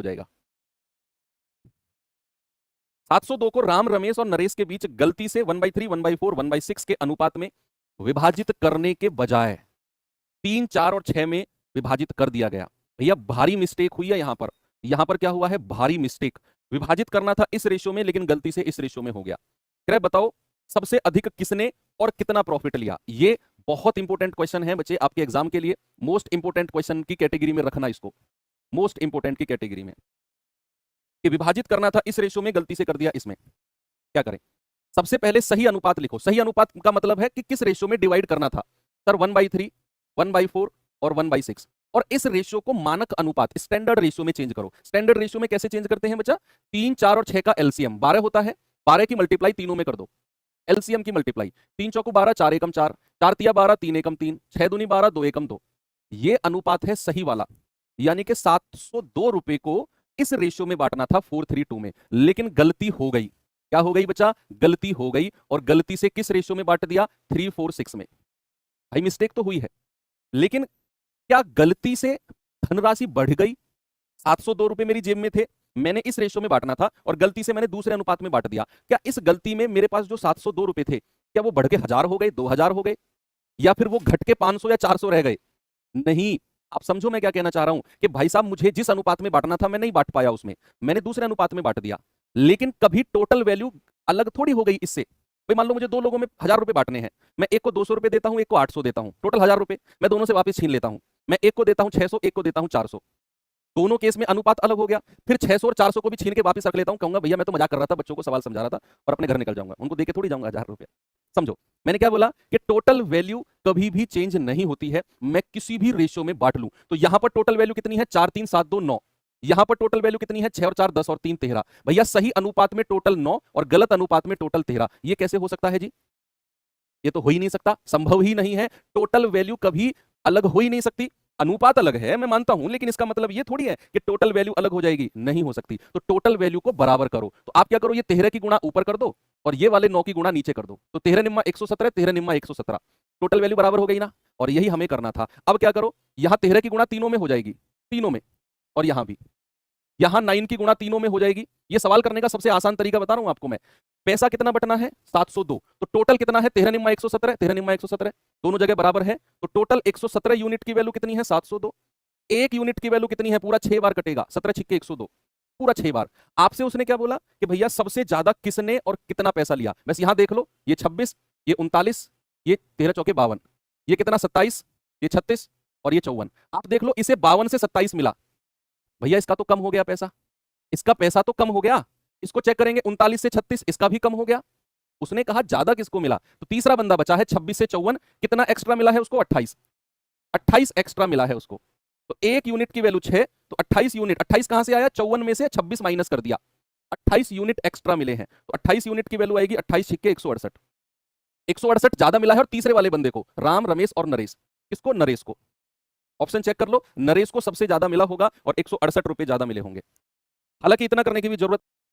हो जाएगा। 702 को राम, रमेश और नरेश के बीच गलती से 1/3, 1/4, 1/6 के अनुपात में विभाजित करने के बजाय 3, 4 और 6 में विभाजित कर दिया गया। भैया भारी मिस्टेक हुई है यहां पर क्या हुआ है, भारी मिस्टेक। विभाजित करना था इस रेशो में, लेकिन गलती से इस रेशो में हो गया। कह बताओ सबसे अधिक किसने और कितना प्रॉफिट लिया। ये बहुत इंपॉर्टेंट क्वेश्चन है बच्चे आपके एग्जाम के लिए। मोस्ट इंपॉर्टेंट क्वेश्चन की कैटेगरी में रखना इसको, मोस्ट इंपॉर्टेंट की कैटेगरी में। कि विभाजित करना था इस रेशो में, गलती से कर दिया इसमें, क्या करें। सबसे पहले सही अनुपात लिखो। सही अनुपात का मतलब है कि किस रेशो में डिवाइड करना था। सर 1/3, 1/4 और 1/6। और इस रेशियो को मानक अनुपात स्टैंडर्ड रेशियो में चेंज करो। स्टैंडर्ड रेशियो में कैसे चेंज करते हैं बच्चा, 3, 4 और 6 का एलसीएम 12 होता है, 12 की मल्टीप्लाई तीनों में कर दो। एलसीएम की मल्टीप्लाई 3 चौको 12, 4 एकम 4, 4 तिया 12, 3 एकम 3, 6 दूनी 12, 2 एकम 2। ये अनुपात है सही वाला, यानी कि 702 रुपए को इस रेशियो में बांटना था 432 में, लेकिन गलती हो गई। क्या हो गई बच्चा, गलती हो गई। और गलती से किस रेशियो में बांट दिया, 346 में। भाई मिस्टेक तो हुई है, लेकिन क्या गलती से धनराशि बढ़ गई। 702 रुपए मेरी जेब में थे, मैंने इस रेशियो में बांटना था और गलती से मैंने दूसरे अनुपात में बांट दिया। क्या इस गलती में मेरे पास जो 702 रुपए थे, क्या वो बढ़ के 1000 हो गए, 2000 हो गए, या फिर वो घट के 500 या 400 रह गए। नहीं, आप समझो मैं क्या कहना चाह रहा हूं कि भाई साहब मुझे जिस अनुपात में बांटना था मैं नहीं बांट पाया उसमें, मैंने दूसरे अनुपात में बांट दिया। लेकिन कभी टोटल वैल्यू अलग थोड़ी हो गई इससे। भाई मान लो मुझे 2 लोगों में 1000 रुपए बांटने हैं, मैं एक को 200 रुपए देता हूं, एक को 800 देता हूं, टोटल 1000 रुपए मैं दोनों से वापस छीन लेता हूं। मैं एक को देता हूं 600, एक को देता हूं 400। दोनों केस में अनुपात अलग हो गया। फिर 600 और 400 को भी छीन के वापस रख लेता हूं, कहूंगा भैया मैं तो मजाक कर रहा था, बच्चों को सवाल समझा रहा था, और अपने घर निकल जाऊंगा, उनको देके थोड़ी जाऊंगा 1000 रुपए। समझो मैंने क्या बोला कि टोटल वैल्यू कभी भी चेंज नहीं होती है। मैं किसी भी रेशियो में बांट लूं तो यहां पर टोटल वैल्यू कितनी है, 4, 3, 7, 2, 9। यहां पर टोटल वैल्यू कितनी है, 6 और 4 10 और 3 13। भैया सही अनुपात में टोटल 9 और गलत अनुपात में टोटल 13। ये कैसे हो सकता है जी, ये तो हो ही नहीं सकता, संभव ही नहीं है। टोटल वैल्यू कभी अलग हो ही नहीं सकती। अनुपात अलग है मैं मानता हूं, लेकिन इसका मतलब ये थोड़ी है कि टोटल वैल्यू अलग हो जाएगी, नहीं हो सकती। तो टोटल वैल्यू को बराबर करो। तो आप क्या करो, ये 13 की गुणा ऊपर कर दो और ये वाले 9 की गुणा नीचे कर दो। तो 13 निम्मा 117, 13 निम्मा 117, टोटल वैल्यू बराबर हो गई ना। और यही हमें करना था। अब क्या करो, यहां 13 की गुणा तीनों में हो जाएगी, तीनों में, और यहां भी, यहां 9 की गुणा तीनों में हो जाएगी। ये सवाल करने का सबसे आसान तरीका बता रहा हूं आपको मैं। पैसा कितना बटना है, 702, तो टोटल कितना है, 13 निम्मा 117, 13 निम्मा 117, दोनों जगह बराबर है। तो टोटल 117 यूनिट की वैल्यू कितनी है, 702। एक यूनिट की वैल्यू कितनी है, पूरा 6 बार कटेगा, 17 छिक्के 102, पूरा 6 बार। आपसे उसने क्या बोला कि भैया सबसे ज्यादा किसने और कितना पैसा लिया। बस यहां देख लो, ये 26, ये 39, ये 13 चौके 52, ये कितना 27, ये 36 और ये 54। आप देख लो इसे 52 से 27 मिला, भैया इसका तो कम हो गया पैसा, इसका पैसा तो कम हो गया। इसको चेक करेंगे, 39 से 36, इसका भी कम हो गया। उसने कहा ज्यादा किसको मिला, तो तीसरा बंदा बचा है 26 से 54, कितना एक्स्ट्रा मिला है उसको, 28, 28 एक्स्ट्रा मिला है उसको। तो एक यूनिट की वैल्यू 6, तो 28 यूनिट, 28 कहां से आया, 54 में से 26 माइनस कर दिया, 28 यूनिट एक्स्ट्रा मिले हैं। तो 28 यूनिट की वैल्यू आएगी 28 छिक्के 168, 168 ज्यादा मिला है। और तीसरे वाले बंदे को, राम, रमेश और नरेश, किसको, नरेश को। ऑप्शन चेक कर लो, नरेश को सबसे ज्यादा मिला होगा और 168 रुपए ज्यादा मिले होंगे। हालांकि इतना करने की भी जरूरत